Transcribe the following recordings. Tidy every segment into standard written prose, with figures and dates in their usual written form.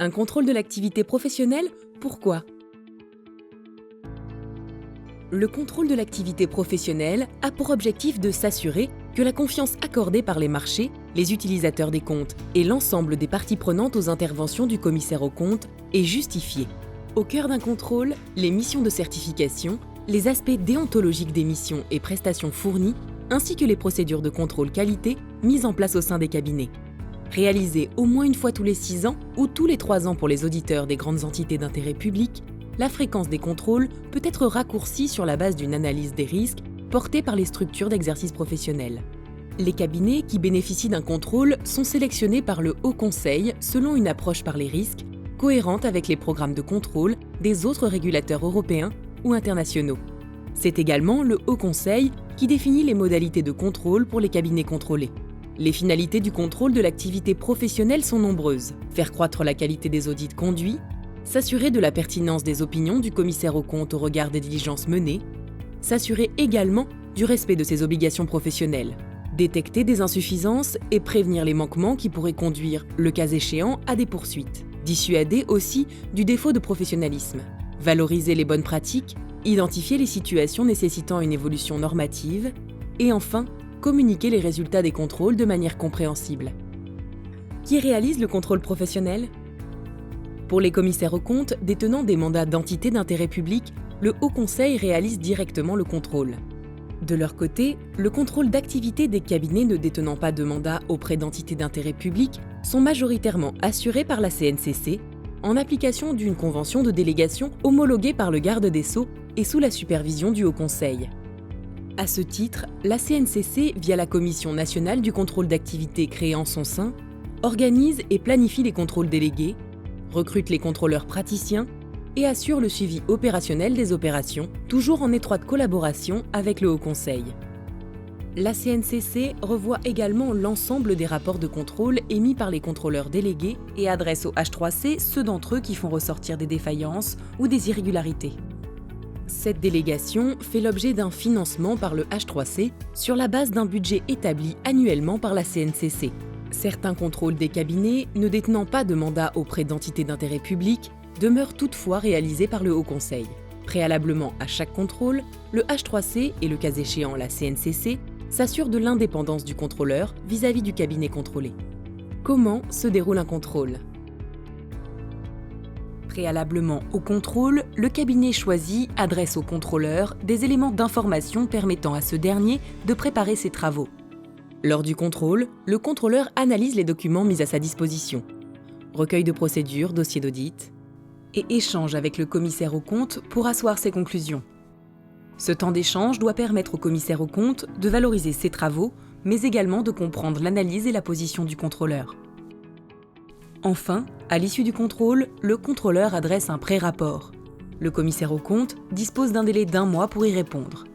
Un contrôle de l'activité professionnelle, pourquoi? Le contrôle de l'activité professionnelle a pour objectif de s'assurer que la confiance accordée par les marchés, les utilisateurs des comptes et l'ensemble des parties prenantes aux interventions du commissaire aux comptes est justifiée. Au cœur d'un contrôle, les missions de certification, les aspects déontologiques des missions et prestations fournies, ainsi que les procédures de contrôle qualité mises en place au sein des cabinets. Réalisées au moins une fois tous les 6 ans ou tous les 3 ans pour les auditeurs des grandes entités d'intérêt public, la fréquence des contrôles peut être raccourcie sur la base d'une analyse des risques portée par les structures d'exercice professionnel. Les cabinets qui bénéficient d'un contrôle sont sélectionnés par le Haut Conseil selon une approche par les risques, cohérente avec les programmes de contrôle des autres régulateurs européens ou internationaux. C'est également le Haut Conseil qui définit les modalités de contrôle pour les cabinets contrôlés. Les finalités du contrôle de l'activité professionnelle sont nombreuses. Faire croître la qualité des audits conduits, s'assurer de la pertinence des opinions du commissaire aux comptes au regard des diligences menées, s'assurer également du respect de ses obligations professionnelles, détecter des insuffisances et prévenir les manquements qui pourraient conduire, le cas échéant, à des poursuites, dissuader aussi du défaut de professionnalisme, valoriser les bonnes pratiques, identifier les situations nécessitant une évolution normative et enfin, communiquer les résultats des contrôles de manière compréhensible. Qui réalise le contrôle professionnel ? Pour les commissaires aux comptes détenant des mandats d'entités d'intérêt public, le Haut Conseil réalise directement le contrôle. De leur côté, le contrôle d'activité des cabinets ne détenant pas de mandat auprès d'entités d'intérêt public sont majoritairement assurés par la CNCC, en application d'une convention de délégation homologuée par le garde des Sceaux et sous la supervision du Haut Conseil. À ce titre, la CNCC, via la Commission nationale du contrôle d'activité créée en son sein, organise et planifie les contrôles délégués, recrute les contrôleurs praticiens et assure le suivi opérationnel des opérations, toujours en étroite collaboration avec le Haut Conseil. La CNCC revoit également l'ensemble des rapports de contrôle émis par les contrôleurs délégués et adresse au H3C ceux d'entre eux qui font ressortir des défaillances ou des irrégularités. Cette délégation fait l'objet d'un financement par le H3C sur la base d'un budget établi annuellement par la CNCC. Certains contrôles des cabinets ne détenant pas de mandat auprès d'entités d'intérêt public demeurent toutefois réalisés par le Haut Conseil. Préalablement à chaque contrôle, le H3C et le cas échéant la CNCC s'assurent de l'indépendance du contrôleur vis-à-vis du cabinet contrôlé. Comment se déroule un contrôle ? Préalablement au contrôle, le cabinet choisi adresse au contrôleur des éléments d'information permettant à ce dernier de préparer ses travaux. Lors du contrôle, le contrôleur analyse les documents mis à sa disposition, recueil de procédures, dossier d'audit, et échange avec le commissaire aux comptes pour asseoir ses conclusions. Ce temps d'échange doit permettre au commissaire aux comptes de valoriser ses travaux, mais également de comprendre l'analyse et la position du contrôleur. Enfin, à l'issue du contrôle, le contrôleur adresse un pré-rapport. Le commissaire aux comptes dispose d'un délai d'1 mois pour y répondre.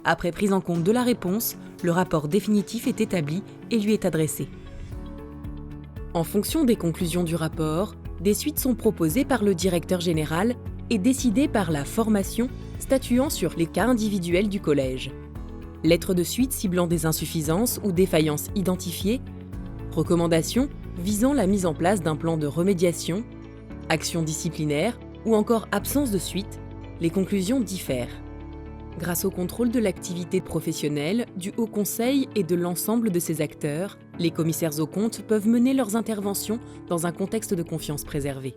Après prise en compte de la réponse, le rapport définitif est établi et lui est adressé. En fonction des conclusions du rapport, des suites sont proposées par le directeur général et décidées par la formation statuant sur les cas individuels du collège. Lettre de suite ciblant des insuffisances ou défaillances identifiées, recommandations visant la mise en place d'un plan de remédiation, actions disciplinaires ou encore absence de suite, les conclusions diffèrent. Grâce au contrôle de l'activité professionnelle, du Haut Conseil et de l'ensemble de ses acteurs, les commissaires aux comptes peuvent mener leurs interventions dans un contexte de confiance préservé.